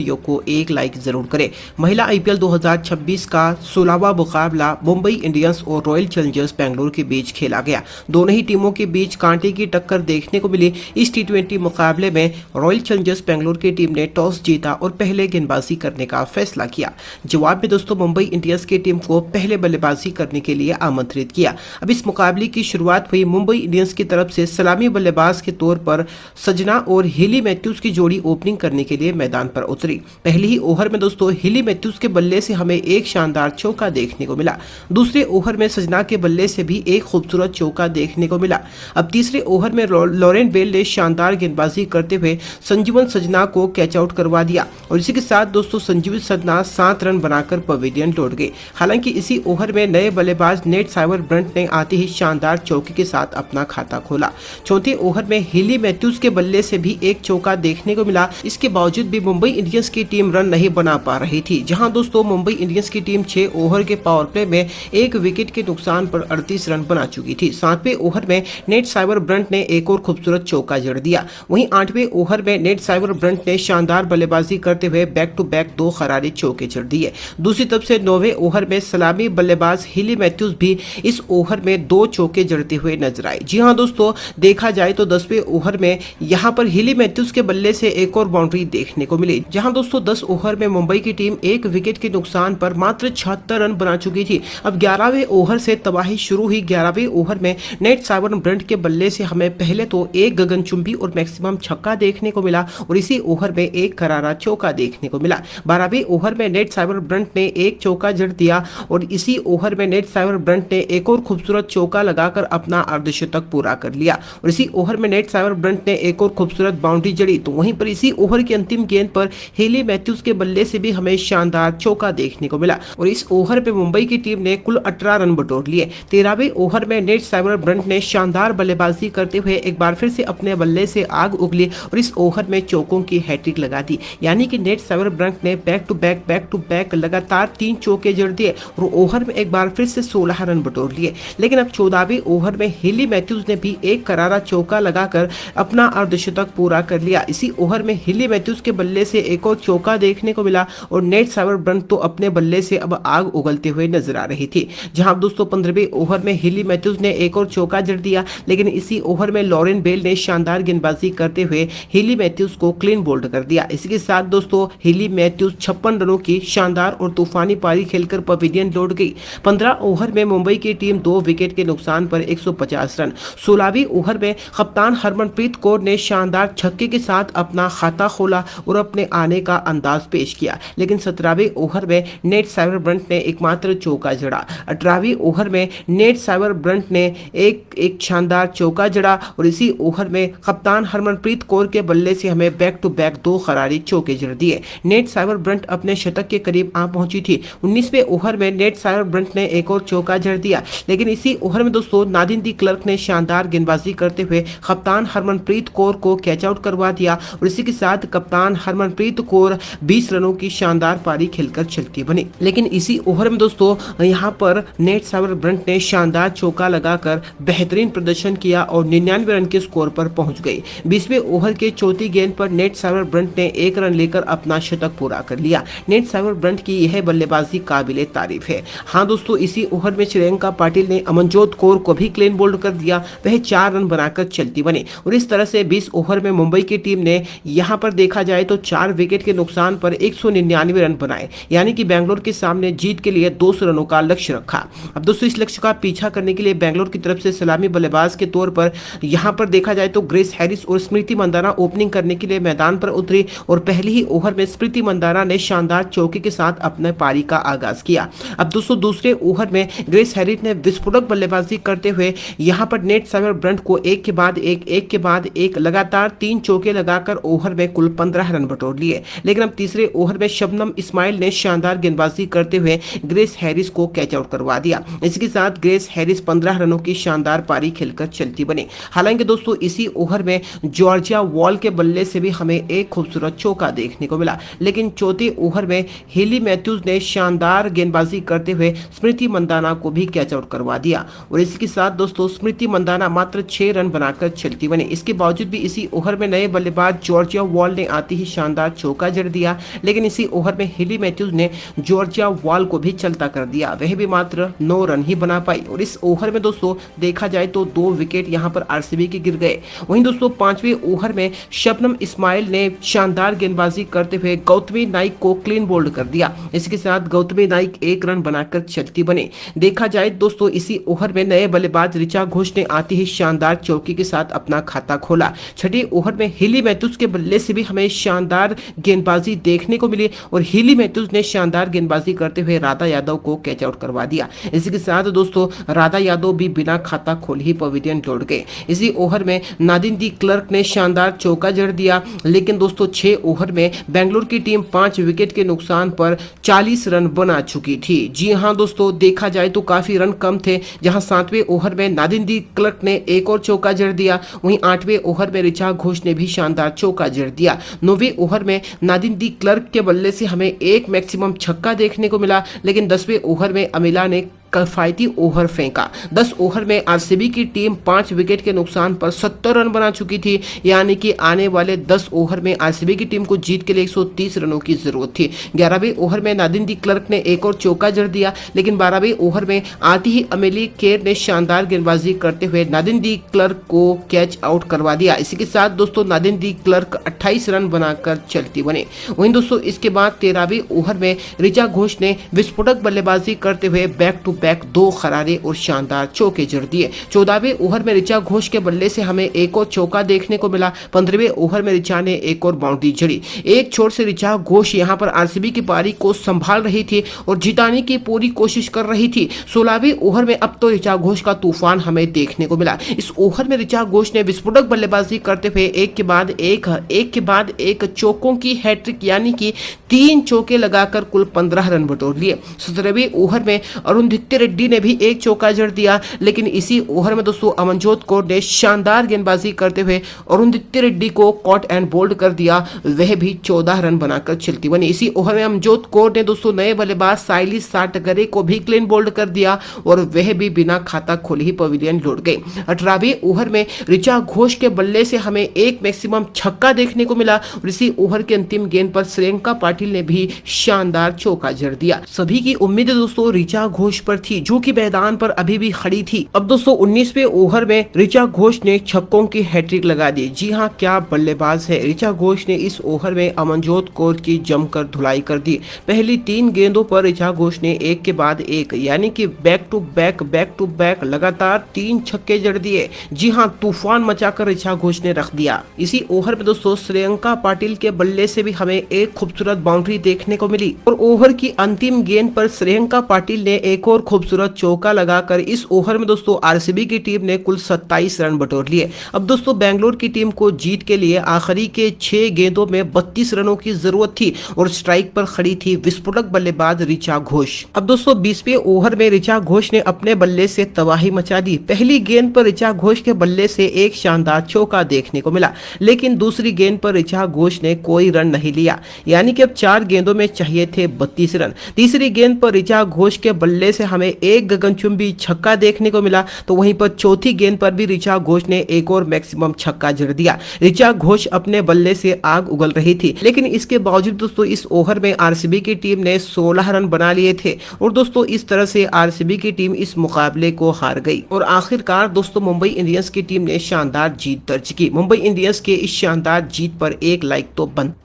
Video को एक like जरूर करें। महिला आईपीएल 2026 का 16वां मुकाबला मुंबई इंडियंस और रॉयल चैलेंजर्स बेंगलुरु के बीच खेला गया। दोनों ही टीमों के बीच कांटे की टक्कर देखने को मिली। इस टी20 मुकाबले में रॉयल चैलेंजर्स बेंगलुरु की टीम ने टॉस जीता और पहले गेंदबाजी करने का फैसला किया। जवाब में दोस्तों मुंबई इंडियंस की टीम को पहले बल्लेबाजी करने के लिए आमंत्रित किया। अब इस मुकाबले की शुरुआत हुई मुंबई इंडियंस की तरफ से सलामी बल्लेबाज के तौर पर सजना और हेली मैथ्यूज की जोड़ी ओपनिंग करने के लिए मैदान पर उतरी। पहले ही ओवर में दोस्तों हेली मैथ्यूज के बल्ले से हमें एक शानदार चौका देखने को मिला। दूसरे ओवर में सजना के बल्ले से भी एक खूबसूरत चौका देखने को मिला। अब तीसरे ओवर में लॉरेन बेल ने शानदार गेंदबाजी करते हुए संजीवन सजना को कैच आउट करवा दिया और इसी के साथ दोस्तों संजीवन सजना 7 रन बनाकर पवेलियन लौट गए। हालांकि इसी ओवर में नए बल्लेबाज नेट साइवर ब्रंट ने आते ही शानदार चौके के साथ अपना खाता खोला। चौथे ओवर में हेली मैथ्यूज के बल्ले से भी एक चौका देखने को मिला। इसके बावजूद भी मुंबई इंडियंस की टीम रन नहीं बना पा रही थी। जहां दोस्तों मुंबई इंडियंस की टीम 6 ओवर के पावर प्ले में एक विकेट के नुकसान पर 38 रन बना चुकी थी। 7वें ओवर में नेट साइवर ब्रंट ने एक और खूबसूरत चौका जड़ दिया। वहीं 8वें ओवर में नेट साइवर ब्रंट ने शानदार बल्लेबाजी करते हुए बैक टू बैक 2 करारे चौके जड़ दिए। दूसरी तरफ से 9वें ओवर में सलामी बल्लेबाज हेली मैथ्यूज भी इस ओवर में 2 चौके जड़ते हुए नजर आए। जी हां दोस्तों, देखा जाए तो 10वें ओवर में यहां पर हेली मैथ्यूज के बल्ले से एक और बाउंड्री देखने को मिली। जहां दोस्तों 10 ओवर में मुंबई की टीम एक विकेट के नुकसान पर मात्र 76 रन बना चुकी थी। अब 11वें ओवर से तबाही शुरू हुई। 11वें ओवर में नेट साइवर ब्रंट के बल्ले से हमें पहले तो एक गगनचुंबी और मैक्सिमम छक्का देखने को मिला और इसी ओवर में एक करारा चौका देखने को मिला। 12वें ओवर में नेट साइवर ब्रंट ने एक चौका जड़ दिया और इसी ओवर में नेट साइवर ब्रंट ने एक और खूबसूरत चौका लगाकर अपना अर्धशतक पूरा कर लिया और इसी ओवर में नेट साइवर ब्रंट ने एक और खूबसूरत बाउंड्री जड़ी। तो वहीं पर इसी ओवर की अंतिम गेंद पर हेली मैथ्यूज के बल्ले से भी हमें शानदार चौका देखने को मिला और इस ओवर पे मुंबई की टीम ने कुल 18 रन बटोर लिए। 13वें ओवर में नेट साइवर ब्रंट ने शानदार बल्लेबाजी करते हुए एक बार फिर से अपने बल्ले से आग उगली और इस ओवर में चौकों की हैट्रिक लगा दी। यानी कि नेट साइवर ब्रंट ने बैक टू बैक लगातार 3 चौके जड़ दिए और ओवर में एक बार फिर से 16 रन बटोर लिए। लेकिन अब 14वें ओवर में हेली मैथ्यूज ने भी एक करारा चौका लगाकर अपना अर्धशतक पूरा कर लिया। इसी ओवर में हेली मैथ्यूज के बल्ले से एक और चौका देखने को मिला और नेट साइवर ब्रंट तो अपने बल्ले से अब आग उगलते हुए नजर आ रही थी। जहां दोस्तों 15वें ओवर में हेली मैथ्यूज ने एक और चौका जड़ दिया। लेकिन इसी ओवर में लॉरेन बेल ने शानदार गेंदबाजी करते हुए हेली मैथ्यूज को क्लीन बोल्ड कर दिया। इसी के साथ दोस्तों हेली मैथ्यूज 56 रनों की शानदार और तूफानी पारी खेलकर पवेलियन लौट गई। 15 ओवर में मुंबई की टीम 2 विकेट के नुकसान पर 150 रन। 16वीं ओवर में कप्तान हरमनप्रीत कौर ने शानदार छक्के के साथ अपना खाता खोला और अपने आने का अंदाज पेश किया। लेकिन 17वें ओवर में नेट साइवर ब्रंट ने एकमात्र चौका जड़ा। 18वें ओवर में नेट साइवर ब्रंट ने एक शानदार चौका जड़ा और इसी ओवर में कप्तान हरमनप्रीत कौर के बल्ले से हमें बैक टू बैक 2 करारी चौके जड़ दिए। नेट साइवर ब्रंट अपने शतक के करीब आ पहुंची थी। 19वें ओवर में नेट साइवर ब्रंट ने एक और चौका जड़ दिया। लेकिन इसी ओवर में दोस्तों नादिन दी क्लर्क ने शानदार गेंदबाजी करते हुए कप्तान हरमनप्रीत कौर को कैच आउट करवा दिया और इसी के साथ कप्तान हरमनप्रीत कौर 20 रनों की शानदार पारी खेलकर चलती बनी। लेकिन इसी ओवर में दोस्तों यहां पर नेट साइवर ब्रंट ने शानदार चौका लगाकर बेहतरीन प्रदर्शन किया और 99 रन के स्कोर पर पहुंच गई। 20वें ओवर के चौथी गेंद पर नेट साइवर ब्रंट ने 1 रन लेकर अपना शतक पूरा कर लिया। नेट साइवर ब्रंट की यह बल्लेबाजी काबिले तारीफ है। हाँ दोस्तों, इसी ओवर में श्रेयंका पाटिल ने अमनजोत कौर को भी क्लीन बोल्ड कर दिया। वह 4 रन बनाकर चलती बनी और इस तरह से 20 ओवर में मुंबई की टीम ने यहां पर देखा जाए तो 4 विकेट के नुकसान पर 199 रन बनाए। यानी कि बेंगलोर के सामने जीत के लिए 200 रनों का लक्ष्य रखा। अब दोस्तों इस लक्ष्य का पीछा करने के लिए बेंगलोर की तरफ से सलामी बल्लेबाज के तौर पर यहां पर देखा जाए तो ग्रेस हैरिस और स्मृति मंदाना ओपनिंग करने के लिए मैदान पर उतरी और पहले ही ओवर में स्मृति मंदाना ने शानदार चौके के साथ अपने पारी का आगाज किया। अब दोस्तों दूसरे ओवर में ग्रेस हैरिस ने विस्फोटक बल्लेबाजी करते हुए यहां पर नेट साइवर ब्रंट को एक के बाद एक लगातार 3 चौके लगाकर ओवर में कुल 15 रन बटोर लिए। लेकिन अब तीसरे ओवर में शबनम इस्माइल ने शानदार गेंदबाजी करते हुए ग्रेस हैरिस को कैच आउट करवा दिया। इसके साथ ग्रेस हैरिस 15 रनों की शानदार पारी खेलकर चलती बनी। हालांकि दोस्तों इसी ओवर में जॉर्जिया वॉल के बल्ले से भी हमें एक खूबसूरत चौका देखने को मिला। लेकिन चौथे ओवर में हेली मैथ्यूज ने शानदार गेंदबाजी करते हुए स्मृति मंदाना को भी कैच आउट करवा दिया और इसके साथ दोस्तों स्मृति मंदाना मात्र 6 रन बनाकर चलती बनी। इसके बावजूद भी इसी ओवर में नए बल्लेबाज जॉर्जिया वॉल ने आते ही शानदार चौका जड़ दिया, लेकिन इसी ओवर में हेली मैथ्यूज ने जॉर्जिया वॉल को भी चलता कर दिया। वह भी मात्र 9 रन ही बना पाई और इस ओवर में दोस्तों देखा जाए तो 2 विकेट यहां पर आरसीबी के गिर गए। वहीं दोस्तों 5वें ओवर में शबनम इस्माइल ने शानदार गेंदबाजी करते हुए गौतमी नाइक को क्लीन बोल्ड कर दिया। इसके साथ गौतमी नाइक 1 रन बनाकर चलती बने। देखा जाए दोस्तों इसी ओवर में नए बल्लेबाज ऋचा घोष ने आते ही शानदार चौकी के साथ अपना खाता खोला। छठे ओवर में हेली मैथ्यूज के बल्ले से भी हमें शानदार गेंदबाजी देखने को मिली और हेली मैथ्यूज ने शानदार गेंदबाजी करते हुए राधा यादव को कैच आउट करवा दिया। इसी के साथ दोस्तों राधा यादव भी बिना खाता खोले ही पवेलियन लौट गए। इसी ओवर में नादिन दी क्लर्क ने शानदार चौका जड़ दिया, लेकिन दोस्तों 6 ओवर में बेंगलुरु की टीम 5 विकेट के नुकसान पर 40 रन बना चुकी थी। जी हां दोस्तों, देखा जाए तो काफी रन कम थे, जहां 7वें ओवर में नादिन दी क्लर्क ने एक और चौका जड़ दिया। वहीं 8वें ओवर में ऋचा घोष ने भी शानदार चौका जड़ दिया। 9वें ओवर में नादिन दी क्लर्क के बल्ले से हमें एक मैक्सिमम छक्का देखने को मिला, लेकिन 10वें ओवर में अमिला ने किफायती ओवर फेंका। 10 ओवर में आरसीबी की टीम 5 विकेट के नुकसान पर 70 रन बना चुकी थी, यानी कि आने वाले 10 ओवर में आरसीबी की टीम को जीत के लिए 130 रनों की जरूरत थी। 11वें ओवर में नादिन दी क्लर्क ने एक और चौका जड़ दिया, लेकिन 12वें ओवर में आती ही अमेली केर ने शानदार गेंदबाजी करते हुए नादिन दी क्लर्क को कैच आउट करवा दिया। इसी के साथ दोस्तों नादिन दी क्लर्क 28 रन बनाकर चलती बने। वहीं दोस्तों इसके बाद 13वें ओवर में ऋचा घोष ने विस्फोटक बल्लेबाजी करते हुए बैक टू बैक 2 खरारे और शानदार चौके जड़ दिए। 14वें ओवर में ऋचा घोष के बल्ले से हमें एक और चौका देखने को मिला। 15वें ओवर में ऋचा ने एक और बाउंड्री जड़ी। एक छोर से ऋचा घोष यहां पर आरसीबी की पारी को संभाल रही थी और जिताने की पूरी कोशिश कर रही थी। 16वें ओवर में अब तो ऋचा घोष का तूफान हमें देखने को मिला। इस ओवर में ऋचा घोष ने विस्फोटक बल्लेबाजी करते हुए एक के बाद एक चौकों की हैट्रिक, यानी कि 3 चौके लगाकर कुल 15 रन बटोर लिए। 17वें ओवर में अरुंधति रेड्डी ने भी एक चौका जड़ दिया, लेकिन इसी ओवर में दोस्तों अमनजोत कौर ने शानदार गेंदबाजी करते हुए अरुंधति रेड्डी को कॉट एंड बोल्ड कर दिया। वह भी 14 रन बनाकर चलती बनी। इसी ओवर में अमनजोत कौर ने दोस्तों नए बल्लेबाज साइली साटगरे को भी क्लीन बोल्ड कर दिया और वह भी बिना खाता खोले ही पवेलियन लौट गए। 18वें ओवर में ऋचा घोष के बल्ले से हमें एक मैक्सिमम छक्का देखने को मिला और इसी ओवर के अंतिम गेंद पर श्रेयंका पाटिल ने भी शानदार चौका जड़ दिया। सभी की उम्मीदें दोस्तों ऋचा घोष पर थी, जो कि मैदान पर अभी भी खड़ी थी। अब दोस्तों 19वें ओवर में ऋचा घोष ने छक्कों की हैट्रिक लगा दी। जी हां, क्या बल्लेबाज है। ऋचा घोष ने इस ओवर में अमनजोत कौर की जमकर धुलाई कर दी। पहली 3 गेंदों पर ऋचा घोष ने एक के बाद एक, यानी कि बैक टू बैक लगातार 3 छक्के जड़ दिए। जी हां, तूफान मचाकर ऋचा घोष ने रख दिया। इसी ओवर में दोस्तों श्रेयंका पाटिल के बल्ले से भी हमें एक खूबसूरत बाउंड्री देखने को मिली और ओवर की अंतिम गेंद पर श्रेयंका पाटिल ने एक और खूबसूरत चौका लगाकर इस ओवर में दोस्तों आरसीबी की टीम ने कुल 27 रन बटोर लिए। अब दोस्तों बेंगलुरु की टीम को जीत के लिए आखिरी के 6 गेंदों में 32 रनों की जरूरत थी और स्ट्राइक पर खड़ी थी विस्फोटक बल्लेबाज ऋचा घोष। अब दोस्तों 20वें ओवर में ऋचा घोष ने अपने बल्ले से तबाही मचा दी। पहली गेंद पर ऋचा घोष के बल्ले से एक शानदार चौका देखने को मिला, लेकिन दूसरी गेंद पर ऋचा घोष ने कोई रन नहीं लिया, यानी कि अब 4 गेंदों में चाहिए थे 32 रन। तीसरी गेंद पर ऋचा घोष के बल्ले से हमें एक गगनचुंबी छक्का देखने को मिला, तो वहीं पर चौथी गेंद पर भी ऋचा घोष ने एक और मैक्सिमम छक्का जड़ दिया। ऋचा घोष अपने बल्ले से आग उगल रही थी, लेकिन इसके बावजूद दोस्तों इस ओवर में आरसीबी की टीम ने 16 रन बना लिए थे और दोस्तों इस तरह से आरसीबी की टीम इस मुकाबले को हार गई और आखिरकार दोस्तों मुंबई इंडियंस की टीम ने शानदार जीत दर्ज की। मुंबई इंडियंस के इस शानदार जीत पर एक लाइक तो बनता